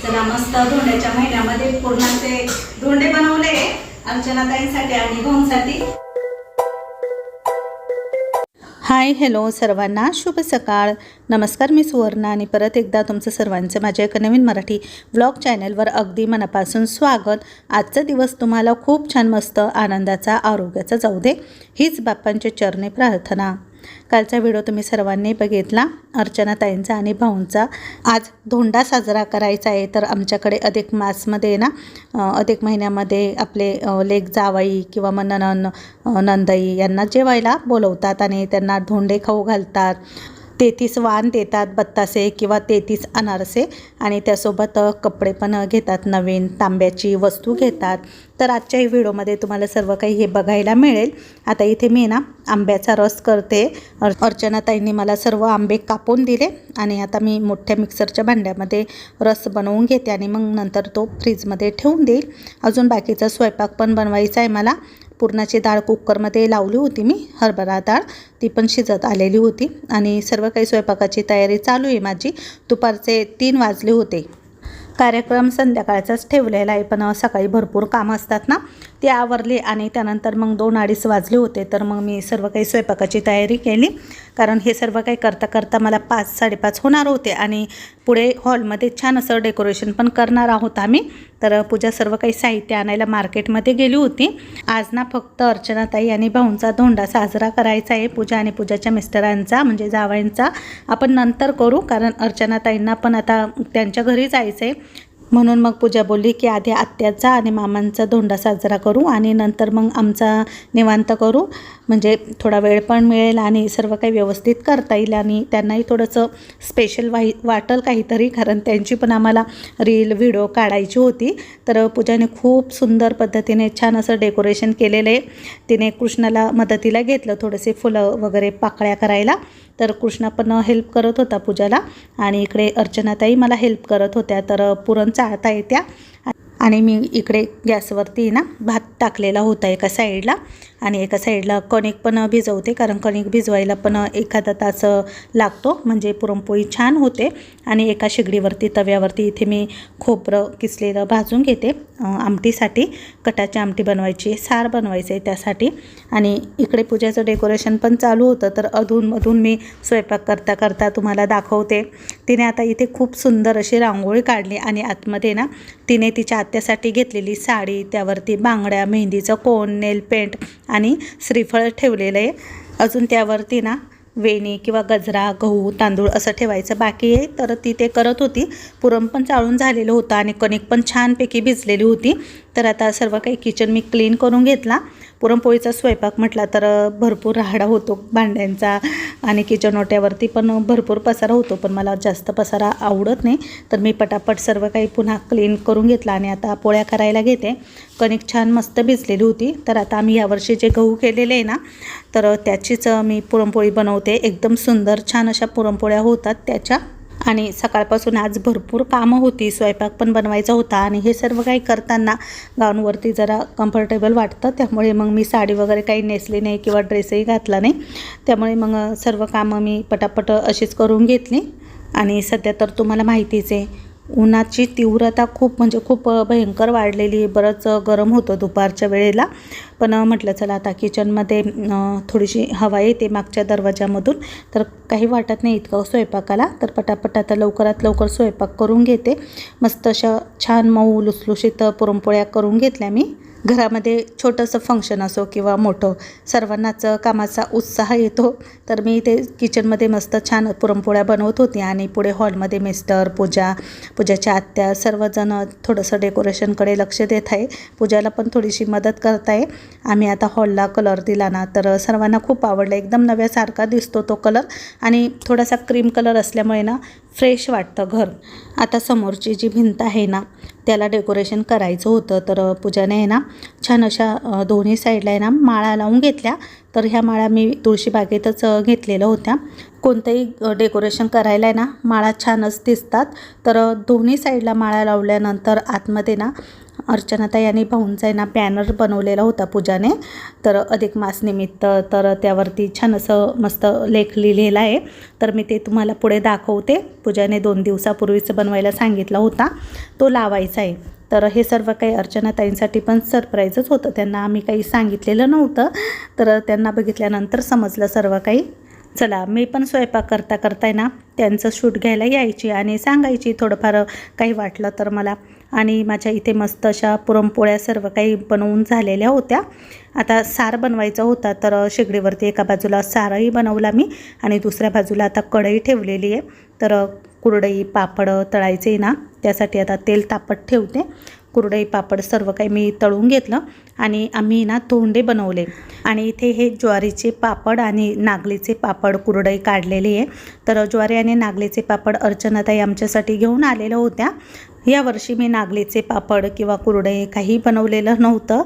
चला मस्त धोंड्याच्या महिन्यामध्ये पूर्णाचे धोंडे बनवले अर्चनाताईंसाठी आणि भाऊंसाठी। हाय हॅलो सर्वांना शुभ सकाळ। नमस्कार, मी सुवर्णा आणि परत एकदा तुमचं सर्वांचं माझ्या एका नवीन मराठी व्लॉग चॅनलवर अगदी मनापासून स्वागत। आजचा दिवस तुम्हाला खूप छान मस्त आनंदाचा आरोग्याचा जाऊ दे हीच बाप्पांच्या चरणी प्रार्थना। कालचा व्हिडिओ तुम्ही सर्वांनी बघितला अर्चनाताईंचा आणि भाऊंचा। आज धोंडा साजरा करायचा आहे तर आमच्याकडे अधिक मासमध्ये ना अधिक महिन्यामध्ये आपले लेक जावाई किंवा नंदई यांना जेवायला बोलवतात आणि त्यांना धोंडे खाऊ घालतात। 33 वाण देतात, बत्तासे किंवा 33 अनारसे आणि त्यासोबत कपडे पण घेतात, नवीन तांब्याची वस्तू घेतात। तर आजच्या व्हिडिओमध्ये तुम्हाला सर्व काही हे बघायला मिळेल। आता इथे मी ना आंब्याचा रस करते। अर्चनाताईंनी मला सर्व आंबे कापून दिले आणि आता मी मोठ्या मिक्सरच्या भांड्यामध्ये रस बनवून घेते आणि मग नंतर तो फ्रीजमध्ये ठेवून देईल। अजून बाकीचा स्वयंपाक पण बनवायचा आहे मला। पुरणाची डाळ कुकरमध्ये लावली होती मी, हरभरा डाळ, ती पण शिजत आलेली होती आणि सर्व काही स्वयंपाकाची तयारी चालू आहे माझी। दुपारचे 3 वाजले होते। कार्यक्रम संध्याकाळचाच ठेवलेला आहे पण सकाळी भरपूर कामं असतात ना, ते आवरले आणि त्यानंतर मग 2-2:30 वाजले होते। तर मग मी सर्व काही स्वयंपाकाची तयारी केली कारण हे सर्व काही करता करता मला 5-5:30 होणार होते आणि पुढे हॉलमध्ये छान असं डेकोरेशन पण करणार आहोत आम्ही। तर पूजा सर्व काही साहित्य आणायला मार्केटमध्ये गेली होती। आज ना फक्त अर्चनाताई आणि भाऊंचा धोंडा साजरा करायचा आहे। पूजा आणि पूजाच्या मिस्टरांचा म्हणजे जावयांचा आपण नंतर करू कारण अर्चनाताईंना पण आता त्यांच्या घरी जायचं आहे। म्हणून मग पूजा बोलली की आधी आत्याचा आणि मामांचा धोंडा साजरा करू आणि नंतर मग आमचा निवांत करू, म्हणजे थोडा वेळ पण मिळेल आणि सर्व काही व्यवस्थित करता येईल आणि त्यांनाही थोडंसं स्पेशल वाटेल काहीतरी, कारण त्यांची पण आम्हाला रील व्हिडिओ काढायची होती। तर पूजाने खूप सुंदर पद्धतीने छान असं डेकोरेशन केलेलं आहे। तिने कृष्णाला मदतीला घेतलं, थोडेसे फुलं वगैरे पाकळ्या करायला। तर कृष्णा पण हेल्प करत होता पूजाला आणि इकडे अर्चनाताई मला हेल्प करत होत्या। तर पुरण चाळता येत्या आणि मी इकडे गॅसवरती ना भात टाकलेला होता एका साईडला आणि एका साईडला कणिक पण भिजवते, कारण कणिक भिजवायला पण एखादा तास लागतो म्हणजे पुरणपोळी छान होते। आणि एका शेगडीवरती तव्यावरती इथे मी खोबरं किसलेलं भाजून घेते आमटीसाठी, कटाची आमटी बनवायची, सार बनवायचं आहे त्यासाठी। आणि इकडे पूजाचं डेकोरेशन पण चालू होतं तर अधूनमधून मी स्वयंपाक करता करता तुम्हाला दाखवते। तिने आता इथे खूप सुंदर अशी रांगोळी काढली आणि आतमध्ये ना तिने तिच्या आत्यासाठी घेतलेली साडी, त्यावरती बांगड्या, मेहंदीचं कोन, नेल पेंट आणि श्रीफळ ठेवलेलं आहे। अजून त्यावरती ना वेणी किंवा गजरा, गहू, तांदूळ असं ठेवायचं बाकी आहे। तर ती ते करत होती। पुरण पण चाळून झालेलं होतं आणि कणिक पण छानपैकी भिजलेली होती। तर आता सर्व काही किचन मी क्लीन करून घेतला। पुरणपोळीचा स्वयंपाक म्हटला तर भरपूर राहाडा होतो भांड्यांचा आणि किचन ओट्यावरती पण भरपूर पसारा होतो, पण मला जास्त पसारा आवडत नाही। तर मी पटापट सर्व काही पुन्हा क्लीन करून घेतला आणि आता पोळ्या करायला घेते। कणिक छान मस्त भिजलेली होती। तर आता आम्ही यावर्षी जे गहू केलेले आहे ना तर त्याचीच मी पुरणपोळी बनवते। एकदम सुंदर छान अशा पुरणपोळ्या होतात त्याच्या। आणि सकाळपासून आज भरपूर कामं होती, स्वयंपाक पण बनवायचा होता आणि हे सर्व काही करताना गाऊनवरती जरा कम्फर्टेबल वाटतं, त्यामुळे मग मी साडी वगैरे काही नेसली नाही किंवा ड्रेसही घातला नाही। त्यामुळे मग सर्व कामं मी पटापट अशीच करून घेतली। आणि सध्या तर तुम्हाला माहितीच आहे उन्हाची तीव्रता खूप भयंकर वाढलेली, बरंच गरम होतं दुपारच्या वेळेला। पण म्हटलं चला आता किचनमध्ये थोडीशी हवा येते मागच्या दरवाजामधून, तर काही वाटत नाही इतकं स्वयंपाकाला। तर पटापट आता लवकरात लवकर स्वयंपाक करून घेते। मस्त अशा छान मऊ लुसलुशीत पुरणपोळ्या करून घेतल्या मी। घरामध्ये छोटंसं फंक्शन असो किंवा मोठं, सर्वांनाच कामाचा उत्साह येतो। तर मी इथे किचनमध्ये मस्त छान पुरणपोळ्या बनवत होती आणि पुढे हॉलमध्ये मिस्टर, पूजाच्या आत्या सर्वजण थोडंसं डेकोरेशनकडे लक्ष देत आहे। पूजाला पण थोडीशी मदत करत आहे। आम्ही आता हॉलला कलर दिला ना तर सर्वांना खूप आवडला, एकदम नव्यासारखा दिसतो तो कलर आणि थोडासा क्रीम कलर असल्यामुळे ना फ्रेश वाटतं घर। आता समोरची जी भिंत आहे ना त्याला डेकोरेशन करायचं होतं, तर पूजाने आहे ना छान अशा दोन्ही साईडला आहे ना माळा लावून घेतल्या। तर ह्या माळा मी तुळशीबागेतच घेतलेल्या होत्या. कोणतंही डेकोरेशन करायला आहे ना माळा छानच दिसतात. तर दोन्ही साईडला माळा लावल्यानंतर आतमध्ये ना अर्चनाताई आणि भाऊंचा आहे ना बॅनर बनवलेला होता पूजाने. तर अधिक मास निमित्त तर त्यावरती छान असं मस्त लेख लिहिलेला आहे. तर मी ते तुम्हाला पुढे दाखवते. पूजाने 2 दिवसापूर्वीच बनवायला सांगितला होता, तो लावायचा आहे. तर हे सर्व काही अर्चनाताईंसाठी पण सरप्राईजच होतं. त्यांना आम्ही काही सांगितलेलं नव्हतं. तर त्यांना बघितल्यानंतर समजलं सर्व काही. चला मी पण स्वयंपाक करता करता आहे ना त्यांचं शूट घ्यायला यायची आणि सांगायची थोडंफार काही वाटलं तर मला. आणि माझ्या इथे मस्त अशा पुरणपोळ्या सर्व काही बनवून झालेल्या होत्या. आता सार बनवायचा होता तर शेगडीवरती एका बाजूला सारही बनवला मी आणि दुसऱ्या बाजूला आता कढई ठेवलेली आहे. तर कुरडई पापड तळायचे ना त्यासाठी आता तेल तापत ठेवते. कुरडई पापड सर्व काही मी तळून घेतलं आणि आम्ही ना धोंडे बनवले. आणि इथे हे ज्वारीचे पापड आणि नागलीचे पापड कुरडई काढलेली आहे. तर ज्वारी आणि नागलीचे पापड अर्चनाताई आमच्यासाठी घेऊन आलेल्या होत्या. यावर्षी मी नागलीचे पापड किंवा कुरडई काही बनवलेलं नव्हतं.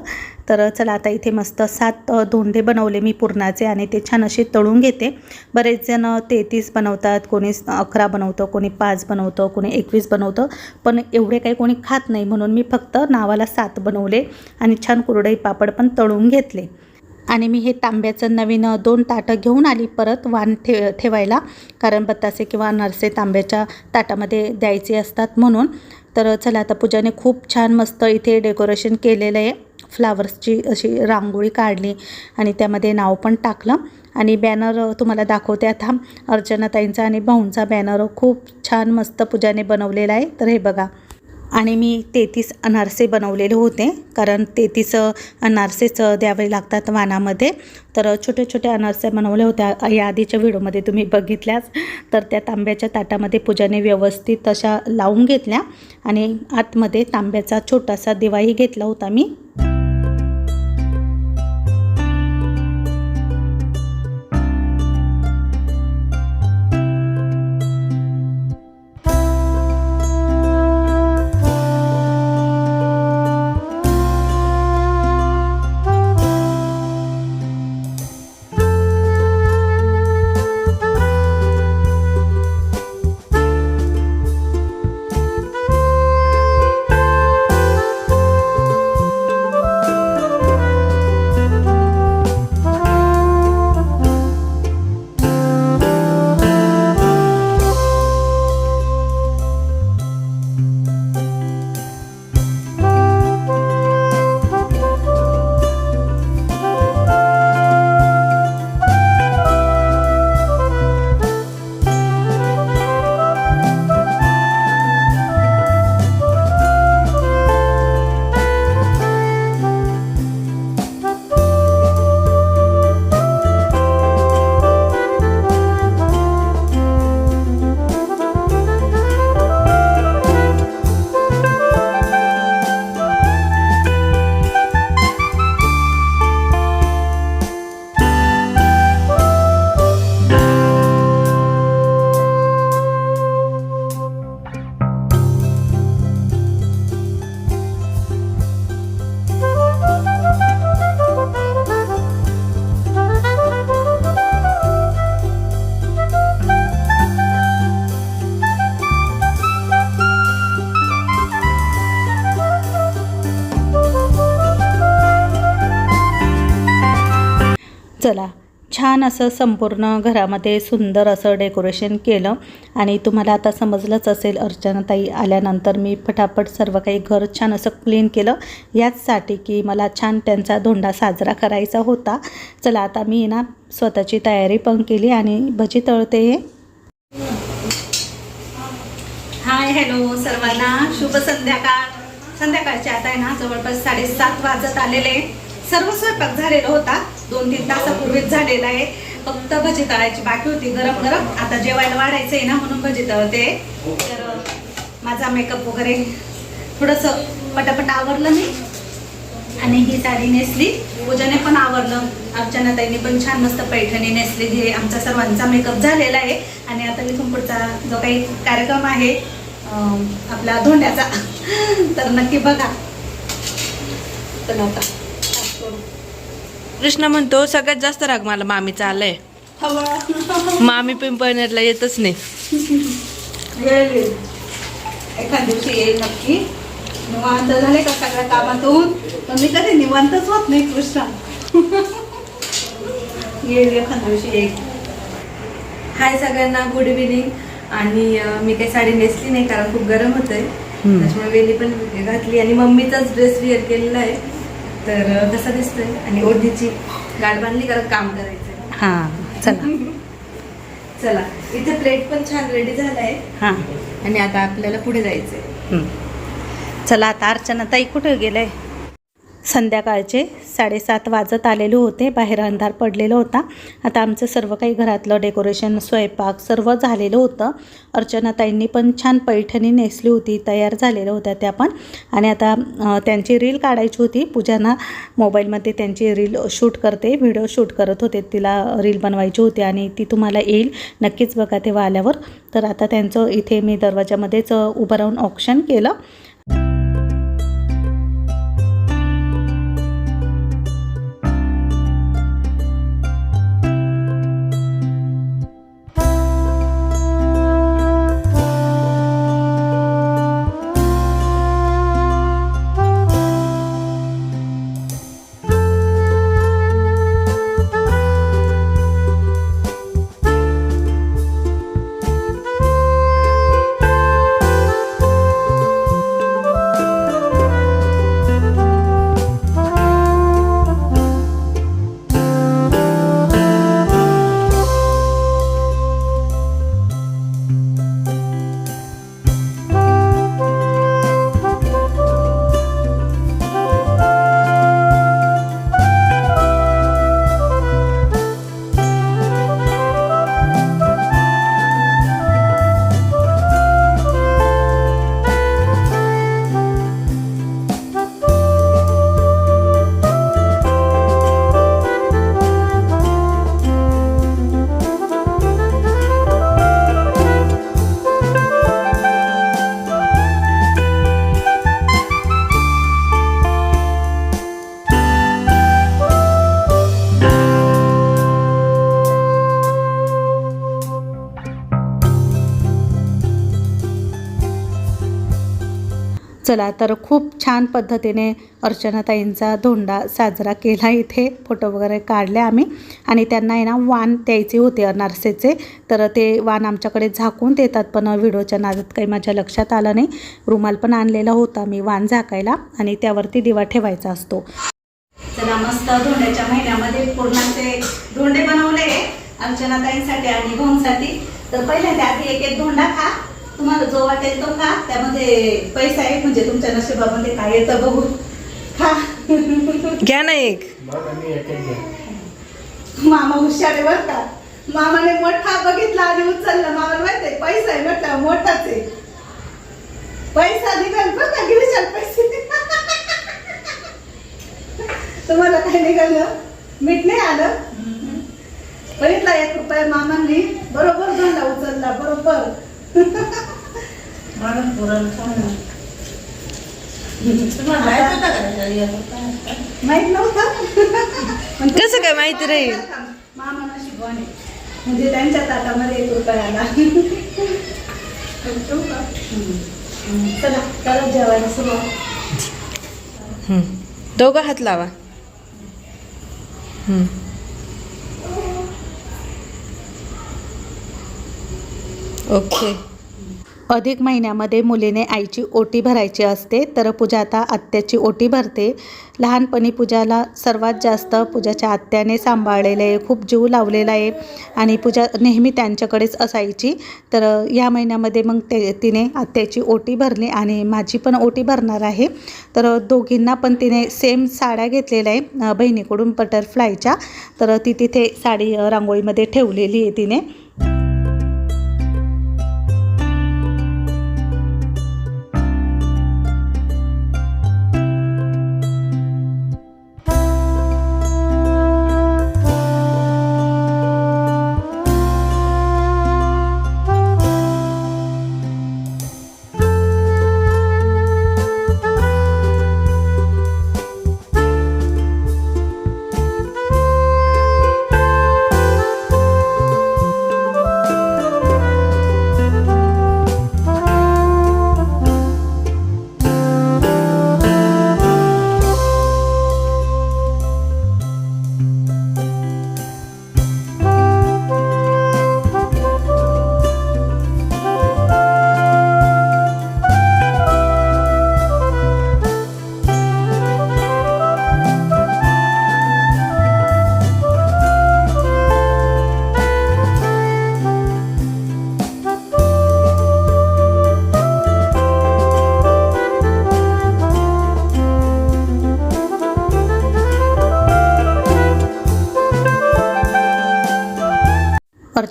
तर चला आता इथे मस्त 7 धोंडे बनवले मी पुरणाचे आणि ते छान असे तळून घेते. बरेच जण 33 बनवतात, कोणी 11 बनवतं, कोणी 5 बनवतं, कोणी 21 बनवतं. पण एवढे काही कोणी खात नाही म्हणून मी फक्त नावाला 7 बनवले आणि छान कुरडई पापड पण तळून घेतले. आणि मी हे तांब्याचं नवीन 2 ताटं घेऊन आली परत वाण ठेवायला, कारण बत्तासे किंवा अनारसे तांब्याच्या ताटामध्ये द्यायचे असतात म्हणून. तर चला आता पूजाने खूप छान मस्त इथे डेकोरेशन केलेलं आहे. फ्लावर्सची अशी रांगोळी काढली आणि त्यामध्ये नाव पण टाकलं. आणि बॅनर तुम्हाला दाखवते आता. अर्चनाताईंचा आणि भाऊंचा बॅनर खूप छान मस्त पूजाने बनवलेला आहे. तर हे बघा. आणि मी 33 अनारसे बनवलेले होते, कारण 33 अनारसेच द्यावे लागतात वाणामध्ये. तर छोटे छोटे अनारसे बनवले होत्या. या आधीच्या व्हिडिओमध्ये तुम्ही बघितल्याच. तर त्या तांब्याच्या ताटामध्ये पूजाने व्यवस्थित अशा लावून घेतल्या आणि आतमध्ये तांब्याचा छोटासा दिवाही घेतला होता मी. चला छान असं संपूर्ण घरामध्ये सुंदर असं डेकोरेशन केलं. आणि तुम्हाला आता समजलंच असेल, अर्चनाताई आल्यानंतर मी फटाफट सर्व काही घर छान असं क्लीन केलं, याचसाठी की मला छान त्यांचा धोंडा साजरा करायचा होता. चला आता मी ना स्वतःची तयारी पण केली आणि भजी तळते. हाय हॅलो सर्वांना, शुभ संध्याकाळ. संध्याकाळचे आता आहे ना जवळपास 7:30 वाजत आलेले. सर्व स्वयंपाक झालेला होता, 2-3 तासापूर्वीच झालेला आहे. फक्त भजी तळायची बाकी होती गरम गरम. आता जेवायला वाढायचं आहे ना म्हणून भजी तळते. तर माझा मेकअप वगैरे थोडंसं पटापट आवरलं मी आणि ही साडी नेसली. पूजाने पण आवरलं, अर्चनाताईंनी पण छान मस्त पैठणी नेसली. हे आमचा सर्वांचा मेकअप झालेला आहे. आणि आता इथून पुढचा जो काही कार्यक्रम आहे आपला धोंड्याचा तर नक्की बघा. तर नव्हता कृष्णा म्हणतो सगळ्यात जास्त राग मला मामीचा आलाय. मामी पिंपळनेरला येतच नाही. एखाद दिवशी येईल नक्की. निवांत झाले का सगळ्या कामातून, पण मी कधी निवांतच होत नाही कृष्णा. येईल एखाद दिवशी येईल. हाय सगळ्यांना, गुड इव्हिनिंग. आणि मी काही साडी नेसली नाही कारण खूप गरम होतंय, त्याच्यामुळे वेली पण घातली आणि मम्मीचाच ड्रेस वेअर केलेला आहे. तर कसा दिसतोय आणि ओढणीची गाठ बांधली कारण काम करायचंय. हां चला. चला, इथे प्लेट पण छान रेडी झालाय. हां आणि आता आपल्याला पुढे जायचंय. चला आता अर्चना ताई कुठे गेलंय? संध्याकाळचे 7:30 वाजत आलेले होते. बाहेर अंधार पडलेला होता. आता आमचं सर्व काही घरातलं डेकोरेशन, स्वयंपाक सर्व झालेलं होतं. अर्चनाताईंनी पण छान पैठणी नेसली होती, तयार झालेल्या होत्या त्या पण. आणि आता त्यांची रील काढायची होती. पूजाना मोबाईलमध्ये त्यांची रील शूट करते, व्हिडिओ शूट करत होते. तिला रील बनवायची होती आणि ती तुम्हाला येईल नक्कीच बघा तेव्हा आल्यावर. तर आता त्यांचं इथे मी दरवाजामध्येच उभं राहून ऑप्शन केलं. चला तर खूप छान पद्धतीने अर्चनाताईंचा धोंडा साजरा केला. इथे फोटो वगैरे काढले आम्ही. आणि त्यांना आहे ना वाण द्यायचे होते अनारसेचे, तर ते वाण आमच्याकडे झाकून देतात, पण व्हिडिओच्या नादात काही माझ्या लक्षात आलं नाही. रुमाल पण आणलेला होता मी वाण झाकायला आणि त्यावरती दिवा ठेवायचा असतो. चला, मस्त धोंड्याच्या महिन्यामध्ये पूर्णाचे धोंडे बनवले अर्चनाताईंसाठी आणि भाऊंसाठी. तर पहिले आधी एक एक धोंडा खा, तुम्हाला जो वाटेल तो खा. त्यामध्ये पैसा आहे, म्हणजे तुमच्या नशिबामध्ये काय येतं बघू. खा. घ्या ना एक. मामा हुशार बर का. मामाने मोठा बघितला आणि उचलला. मामाला माहित आहे पैसा आहे म्हटलं मोठाच आहे. पैसा निघाल बरं का, घेऊशाल पैसे. तुम्हाला काय निघालं? मीठ नाही आलं. बघितला 1 रुपया मामांनी बरोबर धोंडा उचलला, बरोबर. माहित नव्हतं. कसं काय माहिती राहील? मामा नशिबाने, म्हणजे त्यांच्या ताटामध्ये 1 रुपया आला. चला करत जेवायला सुरुवात. दोघं हात लावा. ओके. अधिक महिन्यामध्ये मुलीने आईची ओटी भरायची असते, तर पूजा आता आत्याची ओटी भरते. लहानपणी पूजाला सर्वात जास्त पूजाच्या आत्याने सांभाळलेलं आहे, खूप जीव लावलेला आहे आणि पूजा नेहमी त्यांच्याकडेच असायची. तर या महिन्यामध्ये मग तिने आत्याची ओटी भरली आणि माझी पण ओटी भरणार आहे. तर दोघींना पण तिने सेम साड्या घेतलेल्या आहे बहिणीकडून बटरफ्लायच्या. तर ती तिथे साडी रांगोळीमध्ये ठेवलेली आहे तिने.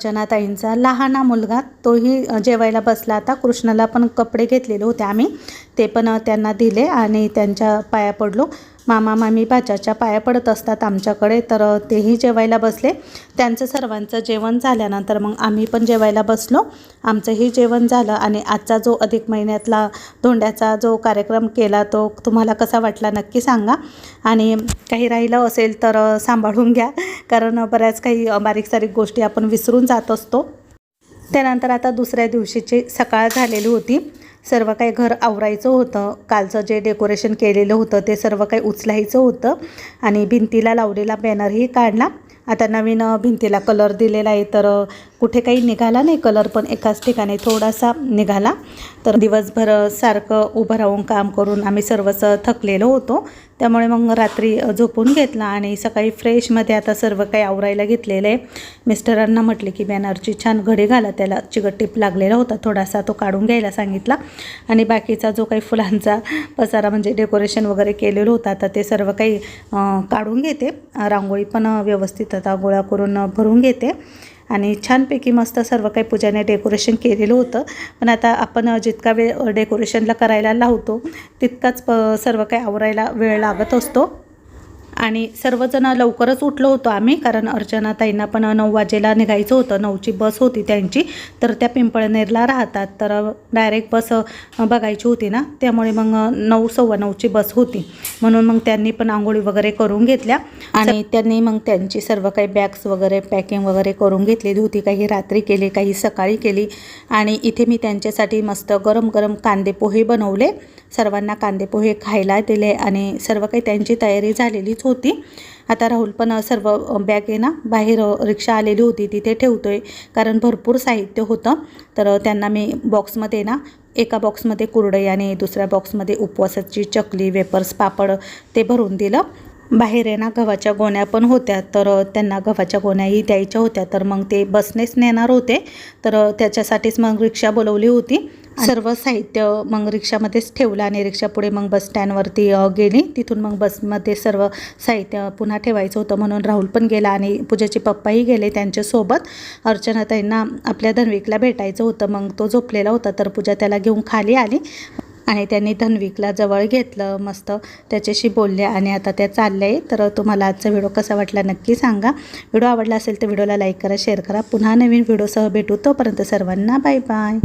अर्चनाताईंचा लहाना मुलगा तोही जेवायला बसला. आता कृष्णाला पण कपडे घेतलेले होते आम्ही, ते पण त्यांना दिले आणि त्यांच्या पाया पडलो. मामा मामी भाच्याच्या पाया पडत असतात आमच्याकडे, तर तेही जेवायला बसले. त्यांचं सर्वांचं जेवण झाल्यानंतर मग आम्ही पण जेवायला बसलो. आमचंही जेवण झालं आणि आजचा जो अधिक महिन्यातला धोंड्याचा जो कार्यक्रम केला तो तुम्हाला कसा वाटला नक्की सांगा. आणि काही राहिलं असेल तर सांभाळून घ्या, कारण बऱ्याच काही बारीक सारीक गोष्टी आपण विसरून जात असतो. त्यानंतर आता दुसऱ्या दिवशीची सकाळ झालेली होती. सर्व काही घर आवरायचं होतं. कालचं जे डेकोरेशन केलेलं होतं ते सर्व काही उचलायचं होतं आणि भिंतीला लावलेला बॅनरही काढला. आता नवीन भिंतीला कलर दिलेला आहे, तर कुठे काही निघाला नाही कलर, पण एकाच ठिकाणी थोडासा निघाला. तर दिवसभर सारखं उभं राहून काम करून आम्ही सर्वच थकलेलो होतो, त्यामुळे मग रात्री झोपून घेतला आणि सकाळी फ्रेशमध्ये आता सर्व काही आवरायला घेतलेलं आहे. मिस्टरांना म्हटले की बॅनरची छान घडी घाला, त्याला चिकट टिप लागलेला होता थोडासा, तो काढून घ्यायला सांगितला. आणि बाकीचा जो काही फुलांचा पसारा म्हणजे डेकोरेशन वगैरे केलेलं होतं आता ते सर्व काही काढून घेते. रांगोळी पण व्यवस्थित आता गोळा करून भरून घेते आणि छानपैकी मस्त सर्व काही पूजाने डेकोरेशन केलेलं होतं. पण आता आपण जितका वेळ डेकोरेशनला करायला लावतो तितकाच सर्व काही आवरायला वेळ लागत असतो. आणि सर्वजण लवकरच उठलो होतो आम्ही, कारण अर्चनाताईंना पण 9 वाजेला निघायचं होतं. 9ची बस होती त्यांची, तर त्या पिंपळनेरला राहतात, तर डायरेक्ट बस बघायची होती ना, त्यामुळे मग 9 सव्वा 9ची बस होती. म्हणून मग त्यांनी पण आंघोळी वगैरे करून घेतल्या आणि त्यांनी मग त्यांची सर्व काही बॅग्स वगैरे पॅकिंग वगैरे करून घेतलेली होती. काही रात्री केली, काही सकाळी केली. आणि इथे मी त्यांच्यासाठी मस्त गरम गरम कांदे पोहे बनवले, सर्वांना कांदे पोहे खायला दिले आणि सर्व काही त्यांची तयारी झालेलीच होती. आता राहुल पण सर्व बॅग आहे ना बाहेर रिक्षा आलेली होती तिथे ठेवतोय, कारण भरपूर साहित्य होतं. तर त्यांना मी बॉक्समध्ये ना, एका बॉक्समध्ये कुरडई आणि दुसऱ्या बॉक्समध्ये उपवासाची चकली, वेपर्स, पापड ते भरून दिलं. बाहेर आहे ना गव्हाच्या गोण्या पण होत्या, तर त्यांना गव्हाच्या गोण्याही द्यायच्या होत्या, तर मग ते बसनेच नेणार होते, तर त्याच्यासाठीच मग रिक्षा बोलवली होती. सर्व साहित्य मग रिक्षामध्येच ठेवलं आणि रिक्षा पुढे मग बस स्टँडवरती गेली. तिथून मग बसमध्ये सर्व साहित्य पुन्हा ठेवायचं होतं, म्हणून राहुल पण गेला आणि पूजाचे पप्पाही गेले त्यांच्यासोबत. अर्चनाताईंना आपल्या धन्विकला भेटायचं होतं, मग तो झोपलेला होता, तर पूजा त्याला घेऊन खाली आली आणि त्यांनी धन्विकला जवळ घेतलं, मस्त त्याच्याशी बोलले आणि आता त्या चालल्या आहे. तर तुम्हाला आजचा व्हिडिओ कसा वाटला नक्की सांगा. व्हिडिओ आवडला असेल तर व्हिडिओला लाईक करा, शेअर करा. पुन्हा नवीन व्हिडिओसह भेटू, तोपर्यंत सर्वांना बाय बाय.